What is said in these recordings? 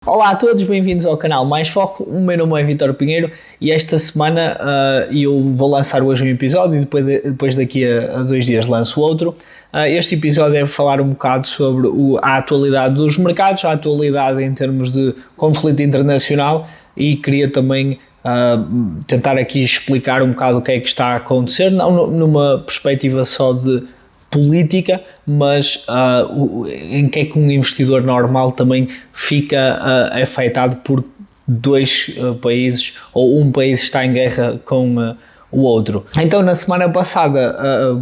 Olá a todos, bem-vindos ao canal Mais Foco. O meu nome é Vítor Pinheiro e esta semana eu vou lançar hoje um episódio e depois daqui a 2 dias lanço outro. Este episódio é falar um bocado sobre a atualidade dos mercados, a atualidade em termos de conflito internacional e queria também tentar aqui explicar um bocado o que é que está a acontecer, não numa perspectiva só de política, mas em que é que um investidor normal também fica afetado por dois países ou um país está em guerra com o outro. Então, na semana passada,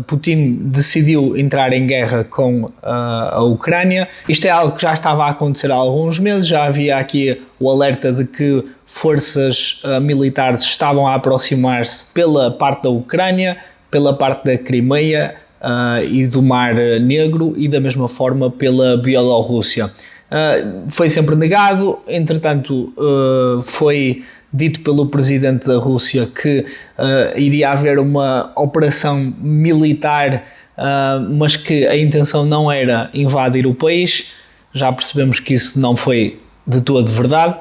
Putin decidiu entrar em guerra com a Ucrânia. Isto é algo que já estava a acontecer há alguns meses, já havia aqui o alerta de que forças militares estavam a aproximar-se pela parte da Ucrânia, pela parte da Crimeia, e do Mar Negro e da mesma forma pela Bielorrússia. Foi sempre negado, entretanto foi dito pelo presidente da Rússia que iria haver uma operação militar, mas que a intenção não era invadir o país. Já percebemos que isso não foi de todo verdade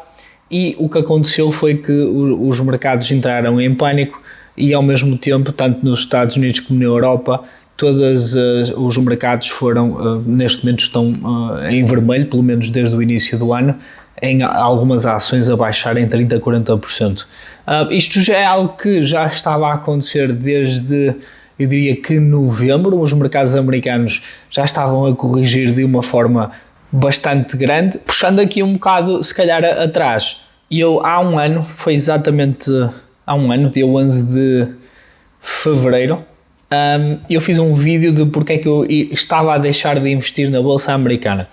e o que aconteceu foi que os mercados entraram em pânico e ao mesmo tempo, tanto nos Estados Unidos como na Europa, todos os mercados foram, neste momento estão em vermelho, pelo menos desde o início do ano, em algumas ações a baixarem 30% a 40%. Isto já é algo que já estava a acontecer desde, eu diria que novembro. Os mercados americanos já estavam a corrigir de uma forma bastante grande. Puxando aqui um bocado, se calhar, atrás, há um ano, foi exatamente há um ano, dia 11 de fevereiro, eu fiz um vídeo de porque é que eu estava a deixar de investir na Bolsa Americana.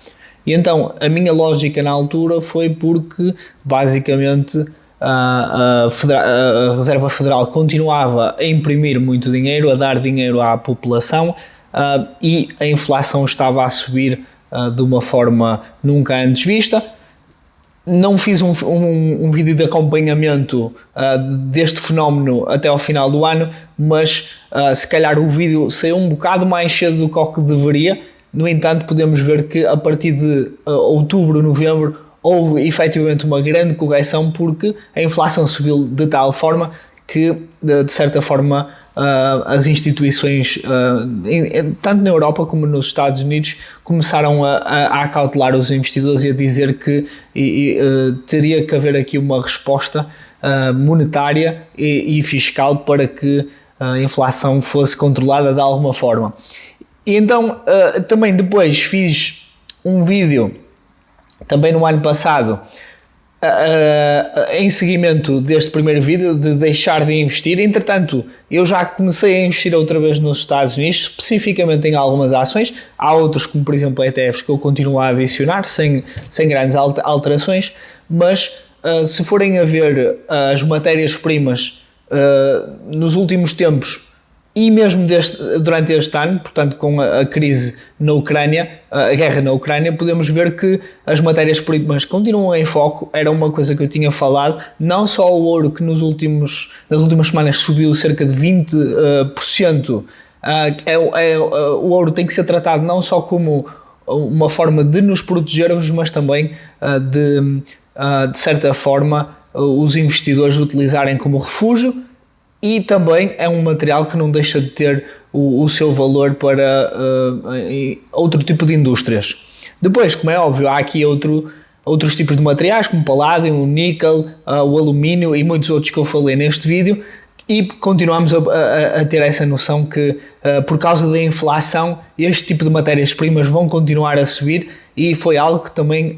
E então, a minha lógica na altura foi porque, basicamente, a Reserva Federal continuava a imprimir muito dinheiro, a dar dinheiro à população, e a inflação estava a subir de uma forma nunca antes vista. Não fiz um vídeo de acompanhamento deste fenómeno até ao final do ano, mas se calhar o vídeo saiu um bocado mais cedo do que o que deveria. No entanto, podemos ver que a partir de outubro, novembro, houve efetivamente uma grande correção porque a inflação subiu de tal forma que, de certa forma, as instituições, tanto na Europa como nos Estados Unidos, começaram a acautelar os investidores e a dizer que teria que haver aqui uma resposta monetária e fiscal para que a inflação fosse controlada de alguma forma. E então, também depois fiz um vídeo, também no ano passado, em seguimento deste primeiro vídeo de deixar de investir. Entretanto, eu já comecei a investir outra vez nos Estados Unidos, especificamente em algumas ações. Há outros, como por exemplo ETFs, que eu continuo a adicionar sem grandes alterações, mas se forem a ver as matérias-primas nos últimos tempos e mesmo durante este ano, portanto com a crise na Ucrânia, a guerra na Ucrânia, podemos ver que as matérias-primas continuam em foco. Era uma coisa que eu tinha falado, não só o ouro que nas últimas semanas subiu cerca de 20%, o ouro tem que ser tratado não só como uma forma de nos protegermos, mas também de certa forma os investidores utilizarem como refúgio. E também é um material que não deixa de ter o seu valor para outro tipo de indústrias. Depois, como é óbvio, há aqui outros tipos de materiais, como o paládio, o níquel, o alumínio e muitos outros que eu falei neste vídeo, e continuamos a ter essa noção que, por causa da inflação, este tipo de matérias-primas vão continuar a subir, e foi algo que também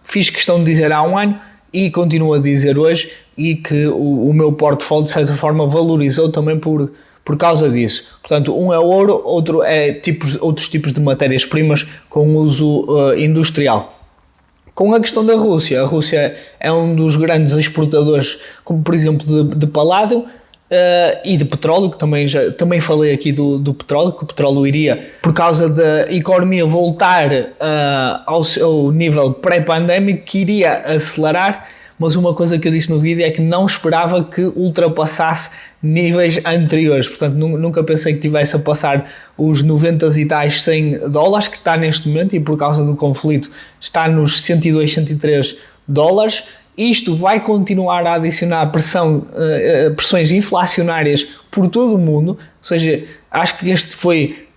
fiz questão de dizer há um ano, e continuo a dizer hoje, e que o meu portfólio de certa forma valorizou também por causa disso. Portanto, um é ouro, outro é outros tipos de matérias-primas com uso industrial. Com a questão da Rússia, a Rússia é um dos grandes exportadores, como por exemplo de paládio e de petróleo, que também falei aqui do petróleo, que o petróleo iria, por causa da economia voltar ao seu nível pré-pandémico, que iria acelerar, mas uma coisa que eu disse no vídeo é que não esperava que ultrapassasse níveis anteriores. Portanto, nunca pensei que tivesse a passar os 90 e tais 100 dólares, que está neste momento, e por causa do conflito está nos 102, 103 dólares. Isto vai continuar a adicionar pressões inflacionárias por todo o mundo, ou seja, acho que este foi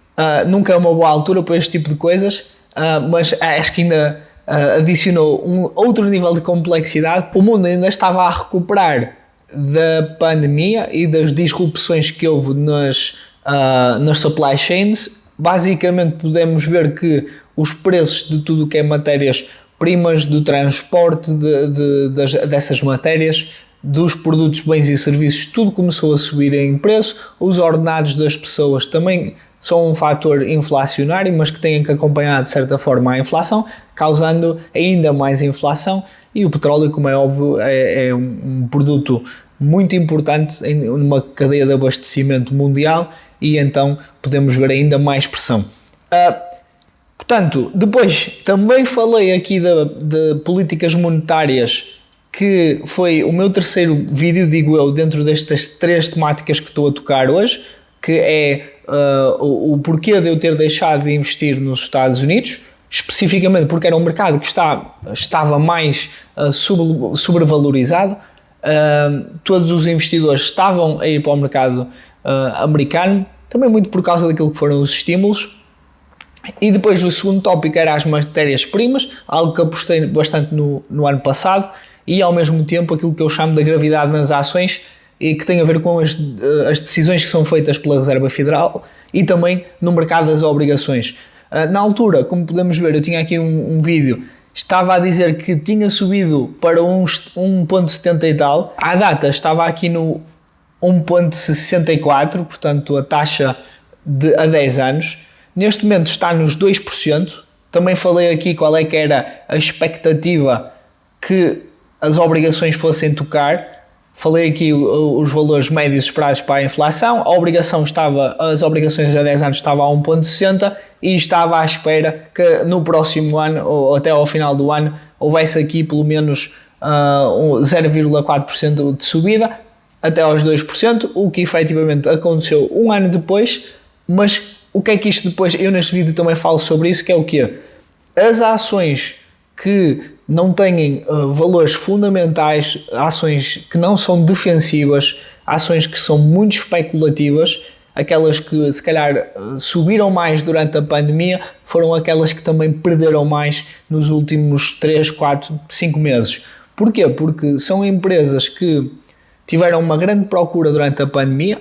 nunca uma boa altura para este tipo de coisas, mas acho que ainda adicionou um outro nível de complexidade. O mundo ainda estava a recuperar da pandemia e das disrupções que houve nas supply chains. Basicamente podemos ver que os preços de tudo o que é matérias-primas, do transporte dessas matérias, dos produtos, bens e serviços, tudo começou a subir em preço. Os ordenados das pessoas também são um fator inflacionário, mas que têm que acompanhar de certa forma a inflação, causando ainda mais inflação. E o petróleo, como é óbvio, é um produto muito importante numa cadeia de abastecimento mundial, e então podemos ver ainda mais pressão. Portanto, depois também falei aqui de políticas monetárias, que foi o meu terceiro vídeo, digo eu, dentro destas 3 temáticas que estou a tocar hoje, que é o porquê de eu ter deixado de investir nos Estados Unidos, especificamente porque era um mercado que estava mais sobrevalorizado. Todos os investidores estavam a ir para o mercado americano, também muito por causa daquilo que foram os estímulos. E depois o segundo tópico era as matérias-primas, algo que apostei bastante no ano passado, e ao mesmo tempo aquilo que eu chamo de gravidade nas ações, e que tem a ver com as decisões que são feitas pela Reserva Federal e também no mercado das obrigações. Na altura, como podemos ver, eu tinha aqui um vídeo, estava a dizer que tinha subido para 1.70 e tal, à data estava aqui no 1.64, portanto a taxa a 10 anos, neste momento está nos 2%, também falei aqui qual é que era a expectativa que as obrigações fossem tocar, falei aqui os valores médios esperados para a inflação, as obrigações a 10 anos estavam a 1.60 e estava à espera que no próximo ano, ou até ao final do ano, houvesse aqui pelo menos 0,4% de subida, até aos 2%, o que efetivamente aconteceu um ano depois. Mas o que é que isto depois, eu neste vídeo também falo sobre isso, que é o quê? As ações que não têm valores fundamentais, ações que não são defensivas, ações que são muito especulativas, aquelas que se calhar subiram mais durante a pandemia, foram aquelas que também perderam mais nos últimos 3, 4, 5 meses. Porquê? Porque são empresas que tiveram uma grande procura durante a pandemia,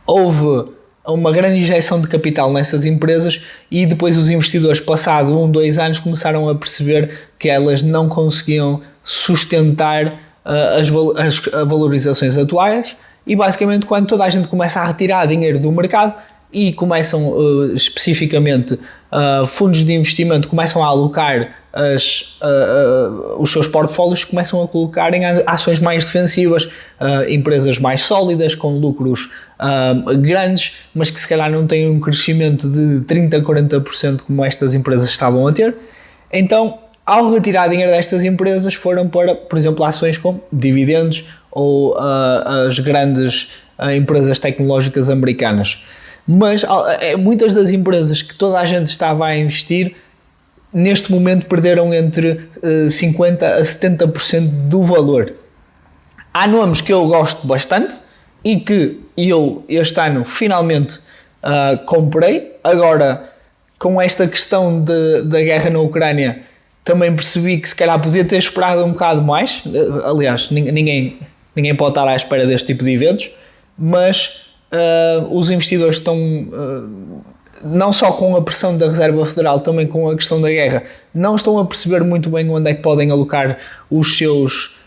houve uma grande injeção de capital nessas empresas e depois os investidores, passado 1-2 anos, começaram a perceber que elas não conseguiam sustentar as valorizações atuais, e basicamente quando toda a gente começa a retirar dinheiro do mercado e começam especificamente fundos de investimento começam a alocar os seus portfólios, começam a colocar em ações mais defensivas, empresas mais sólidas, com lucros grandes, mas que se calhar não têm um crescimento de 30-40% como estas empresas estavam a ter. Então, ao retirar dinheiro destas empresas, foram para, por exemplo, ações com dividendos ou as grandes empresas tecnológicas americanas. Mas muitas das empresas que toda a gente estava a investir, neste momento perderam entre 50% a 70% do valor. Há nomes que eu gosto bastante e que eu este ano finalmente comprei. Agora, com esta questão da guerra na Ucrânia, também percebi que se calhar podia ter esperado um bocado mais. Aliás, ninguém pode estar à espera deste tipo de eventos, mas os investidores estão, não só com a pressão da Reserva Federal, também com a questão da guerra, não estão a perceber muito bem onde é que podem alocar os seus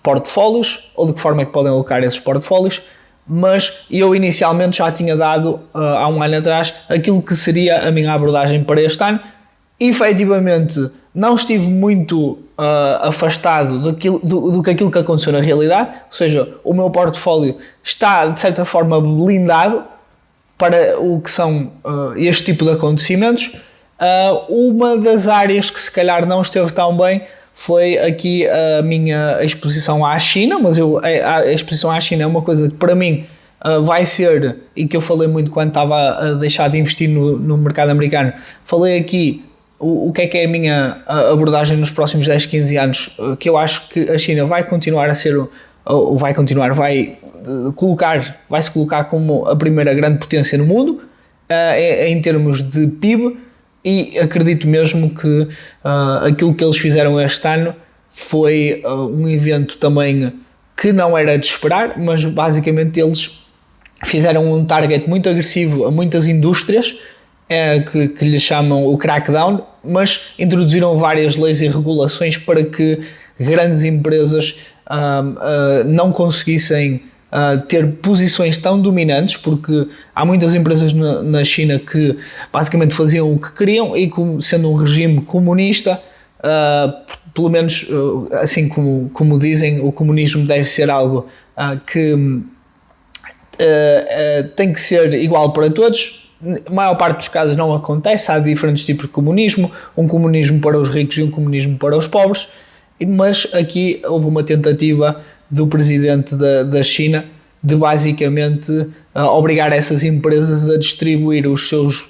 portfólios, ou de que forma é que podem alocar esses portfólios. Mas eu inicialmente já tinha dado, há um ano atrás, aquilo que seria a minha abordagem para este ano. Efetivamente, não estive muito afastado daquilo que aconteceu na realidade, ou seja, o meu portfólio está de certa forma blindado para o que são este tipo de acontecimentos. Uma das áreas que se calhar não esteve tão bem foi aqui a minha exposição à China, mas a exposição à China é uma coisa que para mim vai ser, e que eu falei muito quando estava a deixar de investir no mercado americano, falei aqui, o que é a minha abordagem nos próximos 10, 15 anos, que eu acho que a China vai continuar a ser, ou vai continuar, vai-se colocar como a primeira grande potência no mundo, em termos de PIB, e acredito mesmo que aquilo que eles fizeram este ano foi um evento também que não era de esperar, mas basicamente eles fizeram um target muito agressivo a muitas indústrias, que lhe chamam o crackdown, mas introduziram várias leis e regulações para que grandes empresas não conseguissem ter posições tão dominantes, porque há muitas empresas na China que basicamente faziam o que queriam, e sendo um regime comunista, pelo menos assim como dizem, o comunismo deve ser algo que tem que ser igual para todos. A maior parte dos casos não acontece, há diferentes tipos de comunismo, um comunismo para os ricos e um comunismo para os pobres, mas aqui houve uma tentativa do presidente da China de basicamente obrigar essas empresas a distribuir os seus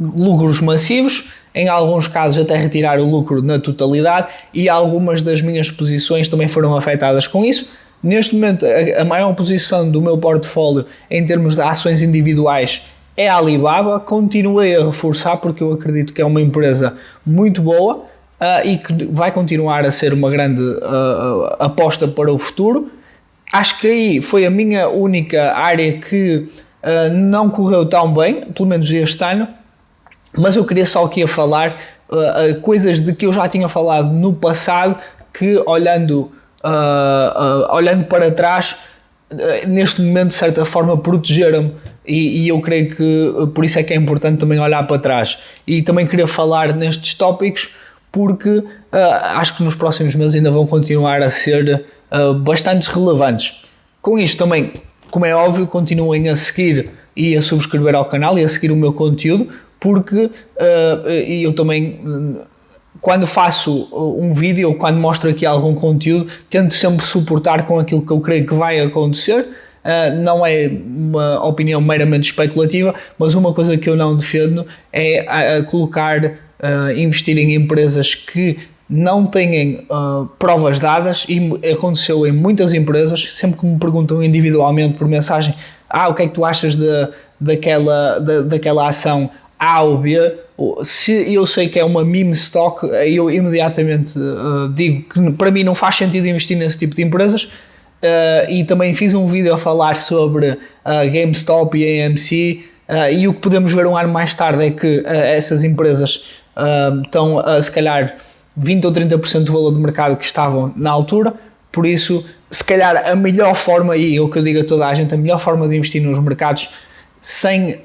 lucros massivos, em alguns casos até retirar o lucro na totalidade, e algumas das minhas posições também foram afetadas com isso. Neste momento, a maior posição do meu portfólio em termos de ações individuais é a Alibaba. Continuei a reforçar porque eu acredito que é uma empresa muito boa e que vai continuar a ser uma grande aposta para o futuro. Acho que aí foi a minha única área que não correu tão bem, pelo menos este ano, mas eu queria só aqui a falar coisas de que eu já tinha falado no passado, que olhando para trás, neste momento de certa forma protegeram-me, e eu creio que por isso é que é importante também olhar para trás. E também queria falar nestes tópicos porque acho que nos próximos meses ainda vão continuar a ser bastante relevantes. Com isto também, como é óbvio, continuem a seguir e a subscrever ao canal e a seguir o meu conteúdo, porque eu também, quando faço um vídeo ou quando mostro aqui algum conteúdo, tento sempre suportar com aquilo que eu creio que vai acontecer. Não é uma opinião meramente especulativa, mas uma coisa que eu não defendo é investir em empresas que não têm provas dadas, e aconteceu em muitas empresas. Sempre que me perguntam individualmente por mensagem, o que é que tu achas daquela ação A ou B, se eu sei que é uma meme stock, eu imediatamente digo que para mim não faz sentido investir nesse tipo de empresas. E também fiz um vídeo a falar sobre GameStop e AMC, e o que podemos ver um ano mais tarde é que essas empresas estão a se calhar 20 ou 30% do valor de mercado que estavam na altura. Por isso, se calhar a melhor forma, e o que eu digo a toda a gente, a melhor forma de investir nos mercados sem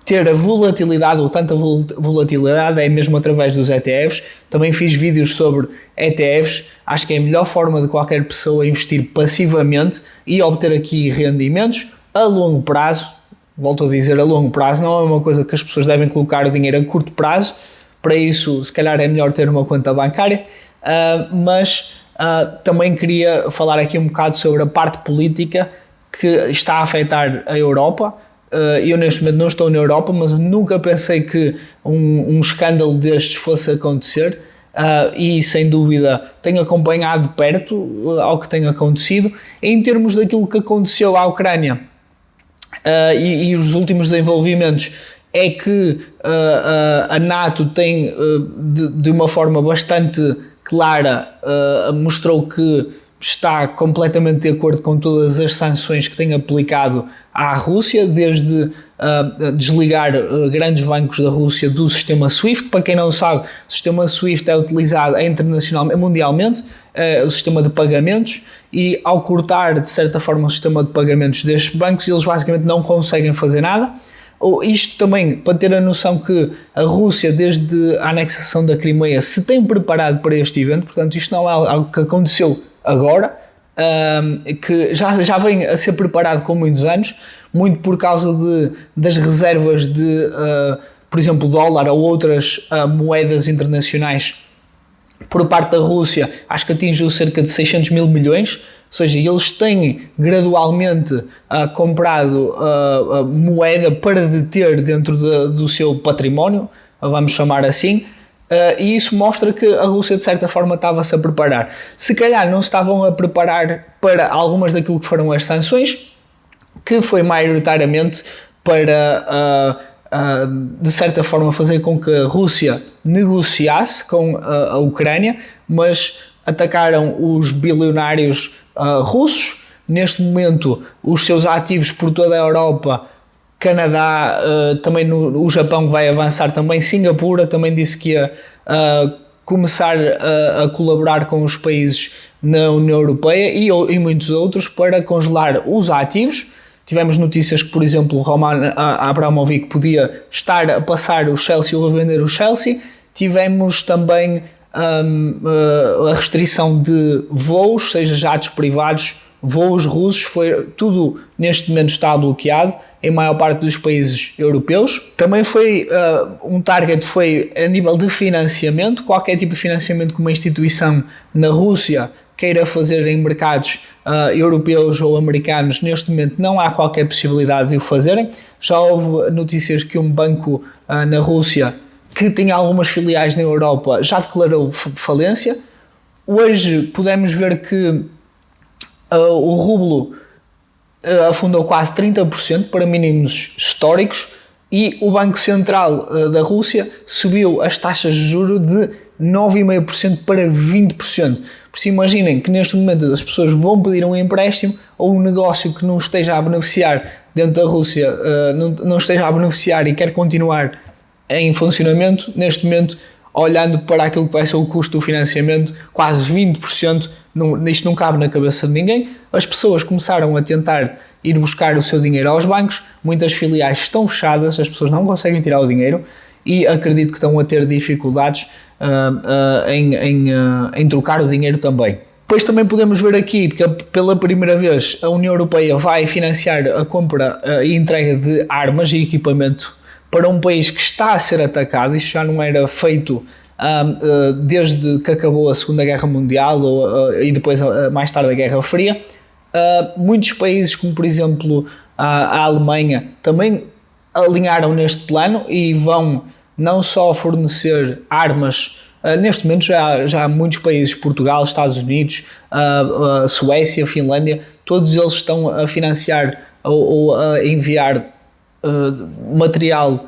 ter a volatilidade ou tanta volatilidade é mesmo através dos ETFs. Também fiz vídeos sobre ETFs. Acho que é a melhor forma de qualquer pessoa investir passivamente e obter aqui rendimentos a longo prazo. Volto a dizer, a longo prazo. Não é uma coisa que as pessoas devem colocar o dinheiro a curto prazo. Para isso, se calhar é melhor ter uma conta bancária. Mas também queria falar aqui um bocado sobre a parte política que está a afetar a Europa. Eu neste momento não estou na Europa, mas nunca pensei que um escândalo destes fosse acontecer, e sem dúvida tenho acompanhado de perto ao que tem acontecido. Em termos daquilo que aconteceu à Ucrânia e os últimos desenvolvimentos, é que a NATO tem, de uma forma bastante clara, mostrou que está completamente de acordo com todas as sanções que tem aplicado à Rússia, desde desligar grandes bancos da Rússia do sistema SWIFT. Para quem não sabe, o sistema SWIFT é utilizado mundialmente, o sistema de pagamentos, e ao cortar de certa forma o sistema de pagamentos destes bancos, eles basicamente não conseguem fazer nada. Isto também para ter a noção que a Rússia, desde a anexação da Crimeia, se tem preparado para este evento. Portanto, isto não é algo que aconteceu agora, que já vem a ser preparado com muitos anos, muito por causa das reservas de, por exemplo, dólar ou outras moedas internacionais por parte da Rússia. Acho que atingiu cerca de 600 mil milhões, ou seja, eles têm gradualmente comprado moeda para deter dentro do seu património. vamos chamar assim, e isso mostra que a Rússia de certa forma estava-se a preparar. Se calhar não se estavam a preparar para algumas daquilo que foram as sanções, que foi maioritariamente para de certa forma fazer com que a Rússia negociasse com a Ucrânia, mas atacaram os bilionários russos. Neste momento os seus ativos por toda a Europa, Canadá, também o Japão vai avançar também, Singapura também disse que ia começar a colaborar com os países na União Europeia e muitos outros para congelar os ativos. Tivemos notícias que, por exemplo, o Roman Abramovich podia estar a passar o Chelsea ou a vender o Chelsea. Tivemos também a restrição de voos, seja jatos privados, voos russos, tudo neste momento está bloqueado em maior parte dos países europeus. Também foi um target foi a nível de financiamento, qualquer tipo de financiamento que uma instituição na Rússia queira fazer em mercados europeus ou americanos, neste momento não há qualquer possibilidade de o fazerem. Já houve notícias que um banco na Rússia, que tinha algumas filiais na Europa, já declarou falência. Hoje podemos ver que o rublo afundou quase 30% para mínimos históricos e o Banco Central da Rússia subiu as taxas de juros de 9,5% para 20%. Por isso imaginem que neste momento as pessoas vão pedir um empréstimo ou um negócio que não esteja a beneficiar dentro da Rússia, não esteja a beneficiar e quer continuar em funcionamento, neste momento, olhando para aquilo que vai ser o custo do financiamento, quase 20%, isto não cabe na cabeça de ninguém. As pessoas começaram a tentar ir buscar o seu dinheiro aos bancos, muitas filiais estão fechadas, as pessoas não conseguem tirar o dinheiro e acredito que estão a ter dificuldades em trocar o dinheiro também. Depois também podemos ver aqui que pela primeira vez a União Europeia vai financiar a compra e entrega de armas e equipamento para um país que está a ser atacado. Isto já não era feito desde que acabou a Segunda Guerra Mundial e depois mais tarde a Guerra Fria. Muitos países, como por exemplo a Alemanha, também alinharam neste plano e vão não só fornecer armas. Neste momento já há muitos países, Portugal, Estados Unidos, Suécia, Finlândia, todos eles estão a financiar ou a enviar material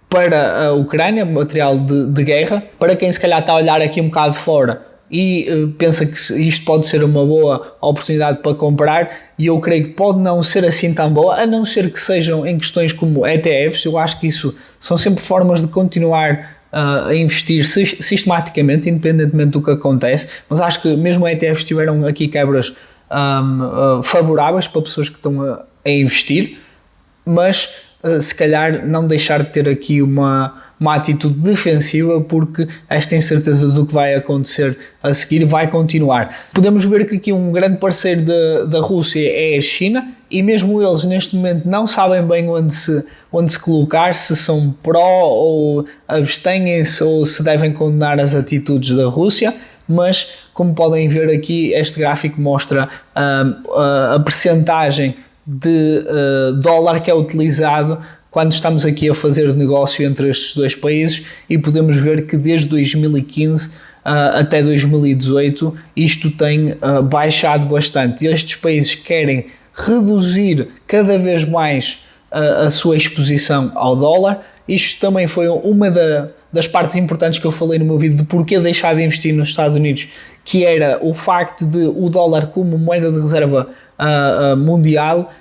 para a Ucrânia, material de guerra. Para quem se calhar está a olhar aqui um bocado de fora e pensa que isto pode ser uma boa oportunidade para comprar, e eu creio que pode não ser assim tão boa, a não ser que sejam em questões como ETFs. Eu acho que isso são sempre formas de continuar a investir sistematicamente, independentemente do que acontece, mas acho que mesmo ETFs tiveram aqui quebras favoráveis para pessoas que estão a investir, mas se calhar não deixar de ter aqui uma atitude defensiva, porque esta incerteza do que vai acontecer a seguir vai continuar. Podemos ver que aqui um grande parceiro da Rússia é a China, e mesmo eles neste momento não sabem bem onde se colocar, se são pró ou abstêm-se ou se devem condenar as atitudes da Rússia. Mas como podem ver aqui, este gráfico mostra a percentagem de dólar que é utilizado quando estamos aqui a fazer negócio entre estes dois países, e podemos ver que desde 2015 até 2018 isto tem baixado bastante. Estes países querem reduzir cada vez mais a sua exposição ao dólar. Isto também foi uma das partes importantes que eu falei no meu vídeo de porquê deixar de investir nos Estados Unidos, que era o facto de o dólar como moeda de reserva mundial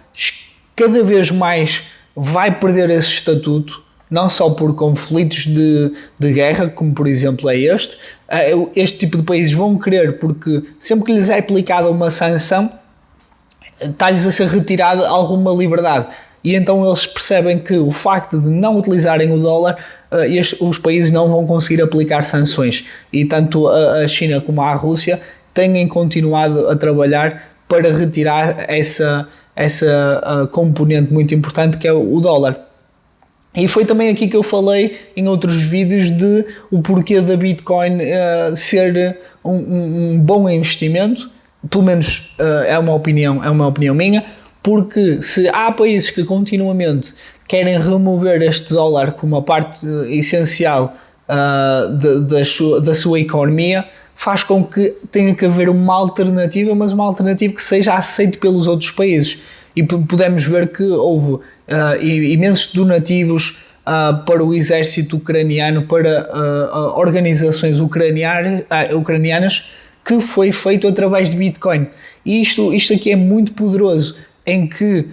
cada vez mais vai perder esse estatuto, não só por conflitos de guerra, como por exemplo é este tipo de países vão querer, porque sempre que lhes é aplicada uma sanção, está-lhes a ser retirada alguma liberdade, e então eles percebem que o facto de não utilizarem o dólar, os países não vão conseguir aplicar sanções, e tanto a China como a Rússia têm continuado a trabalhar para retirar essa componente muito importante que é o dólar. E foi também aqui que eu falei em outros vídeos de o porquê da Bitcoin ser um bom investimento, pelo menos é uma opinião minha, porque se há países que continuamente querem remover este dólar como uma parte essencial da sua economia, faz com que tenha que haver uma alternativa, mas uma alternativa que seja aceita pelos outros países. E podemos ver que houve imensos donativos para o exército ucraniano, para organizações ucranianas, que foi feito através de Bitcoin. E isto aqui é muito poderoso, em que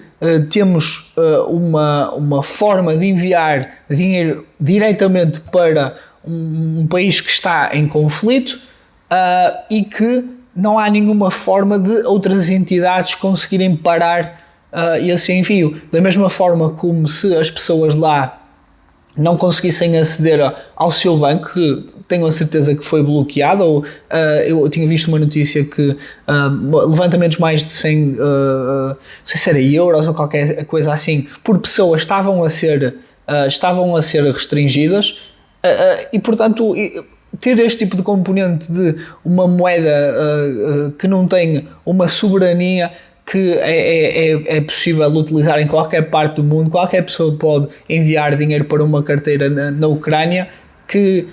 temos uma forma de enviar dinheiro diretamente para um país que está em conflito, e que não há nenhuma forma de outras entidades conseguirem parar esse envio. Da mesma forma como se as pessoas lá não conseguissem aceder ao seu banco, que tenho a certeza que foi bloqueado, ou eu tinha visto uma notícia que levantamentos mais de 100, não sei se era euros ou qualquer coisa assim, por pessoas estavam a ser restringidas, e portanto ter este tipo de componente de uma moeda que não tem uma soberania, que é possível utilizar em qualquer parte do mundo, qualquer pessoa pode enviar dinheiro para uma carteira na Ucrânia, que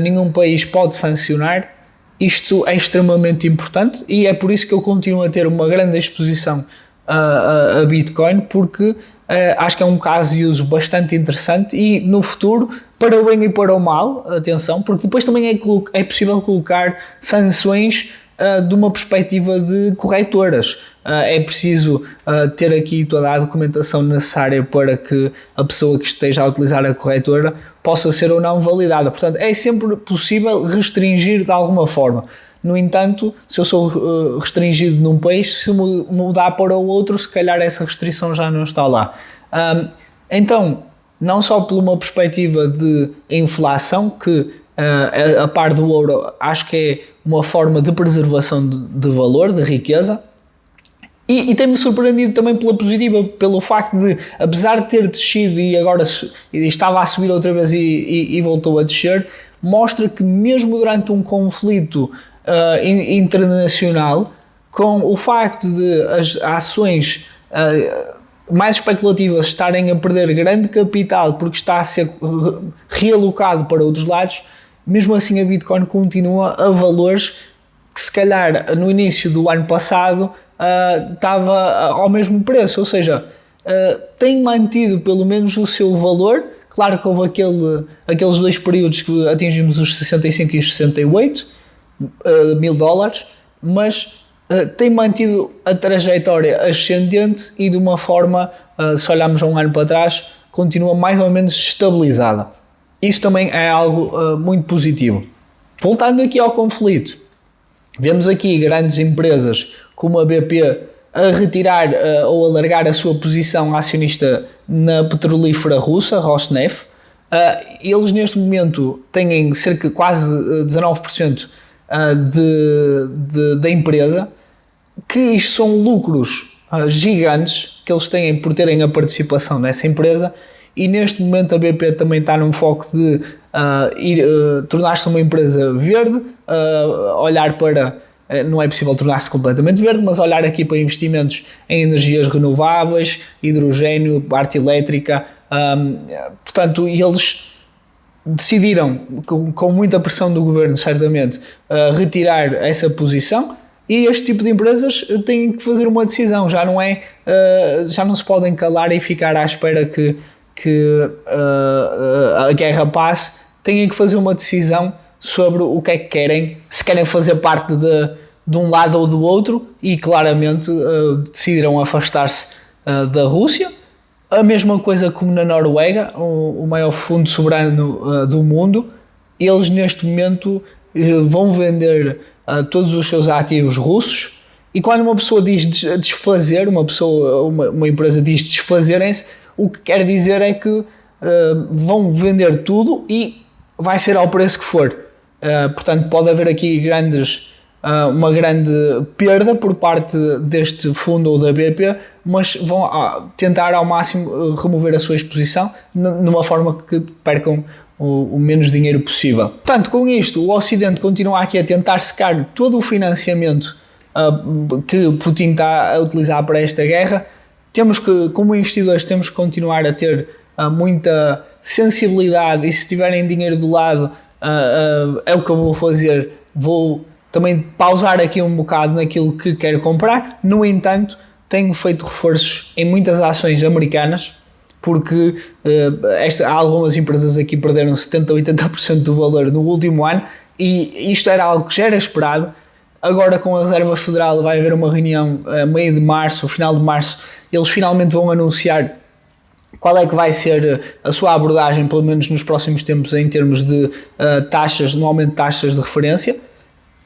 nenhum país pode sancionar. Isto é extremamente importante e é por isso que eu continuo a ter uma grande exposição a Bitcoin, porque acho que é um caso de uso bastante interessante e no futuro, para o bem e para o mal, atenção, porque depois também é possível colocar sanções de uma perspectiva de corretoras. É preciso ter aqui toda a documentação necessária para que a pessoa que esteja a utilizar a corretora possa ser ou não validada. Portanto, é sempre possível restringir de alguma forma. No entanto, se eu sou restringido num país, se mudar para o outro, se calhar essa restrição já não está lá. Então, não só por uma perspectiva de inflação, que a par do ouro acho que é uma forma de preservação de valor, de riqueza, e tem-me surpreendido também pela positiva, pelo facto de, apesar de ter descido e agora estava a subir outra vez e voltou a descer, mostra que mesmo durante um conflito internacional, com o facto de as ações mais especulativas estarem a perder grande capital porque está a ser realocado para outros lados, mesmo assim a Bitcoin continua a valores que se calhar no início do ano passado estava ao mesmo preço, ou seja, tem mantido pelo menos o seu valor. Claro que houve aqueles dois períodos que atingimos os 65 e os 68 mil dólares, mas tem mantido a trajetória ascendente e de uma forma, se olharmos um ano para trás, continua mais ou menos estabilizada. Isso também é algo muito positivo. Voltando aqui ao conflito, vemos aqui grandes empresas como a BP a retirar ou alargar a sua posição acionista na petrolífera russa, Rosneft. Eles neste momento têm cerca de quase 19% da empresa, que isto são lucros gigantes que eles têm por terem a participação nessa empresa, e neste momento a BP também está num foco de tornar-se uma empresa verde, olhar para, não é possível tornar-se completamente verde, mas olhar aqui para investimentos em energias renováveis, hidrogênio, parte elétrica, portanto eles decidiram, com muita pressão do governo certamente, retirar essa posição, e este tipo de empresas têm que fazer uma decisão, já não se podem calar e ficar à espera que a guerra passe. Têm que fazer uma decisão sobre o que é que querem, se querem fazer parte de um lado ou do outro, e claramente decidiram afastar-se da Rússia. A mesma coisa como na Noruega, o maior fundo soberano do mundo. Eles neste momento vão vender todos os seus ativos russos, e quando uma pessoa diz desfazer, uma empresa diz desfazerem-se, o que quer dizer é que vão vender tudo e vai ser ao preço que for. Portanto, pode haver aqui uma grande perda por parte deste fundo ou da BP, mas vão tentar ao máximo remover a sua exposição numa forma que percam o menos dinheiro possível. Portanto, com isto, o Ocidente continua aqui a tentar secar todo o financiamento que Putin está a utilizar para esta guerra, temos que, como investidores, temos que continuar a ter muita sensibilidade, e se tiverem dinheiro do lado, é o que eu vou fazer, vou também pausar aqui um bocado naquilo que quero comprar. No entanto, tenho feito reforços em muitas ações americanas, porque há algumas empresas aqui perderam 70% ou 80% do valor no último ano, e isto era algo que já era esperado. Agora, com a Reserva Federal, vai haver uma reunião meio de março, final de março, eles finalmente vão anunciar qual é que vai ser a sua abordagem, pelo menos nos próximos tempos, em termos de taxas, no aumento de taxas de referência.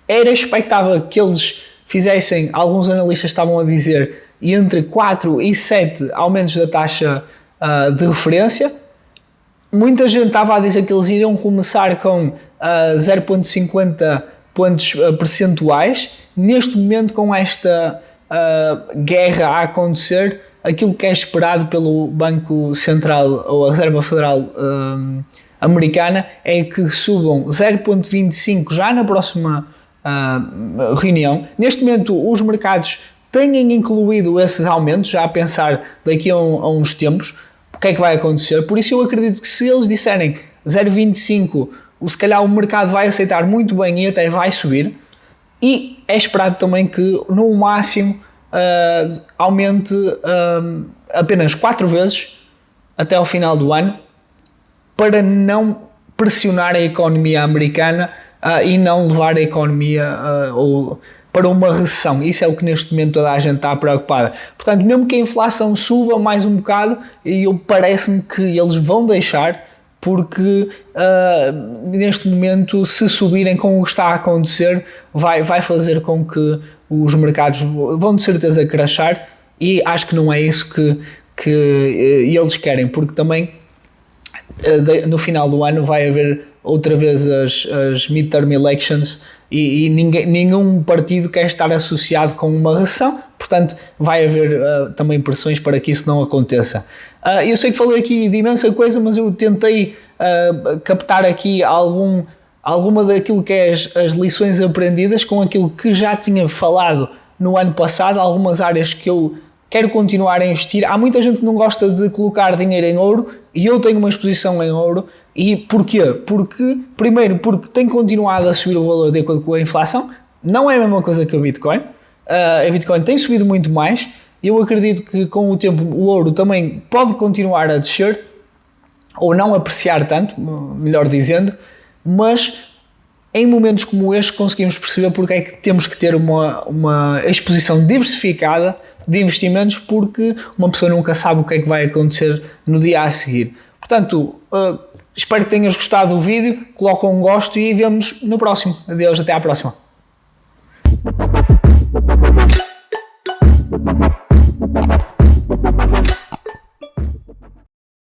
Era expectável que eles fizessem, alguns analistas estavam a dizer, entre 4 e 7 aumentos da taxa de referência. Muita gente estava a dizer que eles iriam começar com 0,50 pontos percentuais. Neste momento, com esta guerra a acontecer, aquilo que é esperado pelo Banco Central ou a Reserva Federal americana é que subam 0,25 já na próxima reunião. Neste momento, os mercados têm incluído esses aumentos, já a pensar daqui a uns tempos o que é que vai acontecer. Por isso eu acredito que se eles disserem 0,25, se calhar o mercado vai aceitar muito bem e até vai subir, e é esperado também que no máximo aumente apenas 4 vezes até ao final do ano, para não pressionar a economia americana e não levar a economia para uma recessão. Isso é o que neste momento toda a gente está preocupada. Portanto, mesmo que a inflação suba mais um bocado, parece-me que eles vão deixar, porque neste momento, se subirem com o que está a acontecer, vai fazer com que os mercados vão de certeza crashar, e acho que não é isso que eles querem, porque também no final do ano vai haver outra vez as midterm elections, e nenhum partido quer estar associado com uma recessão, portanto vai haver também pressões para que isso não aconteça. Eu sei que falei aqui de imensa coisa, mas eu tentei captar aqui alguma daquilo que é as lições aprendidas com aquilo que já tinha falado no ano passado, algumas áreas que eu quero continuar a investir. Há muita gente que não gosta de colocar dinheiro em ouro, e eu tenho uma exposição em ouro. E porquê? Primeiro, porque tem continuado a subir o valor de acordo com a inflação. Não é a mesma coisa que a Bitcoin. A Bitcoin tem subido muito mais. Eu acredito que com o tempo o ouro também pode continuar a descer, ou não apreciar tanto, melhor dizendo, mas em momentos como este conseguimos perceber porque é que temos que ter uma exposição diversificada de investimentos, porque uma pessoa nunca sabe o que é que vai acontecer no dia a seguir. Portanto, espero que tenhas gostado do vídeo, coloca um gosto e vemos no próximo. Adeus, até à próxima.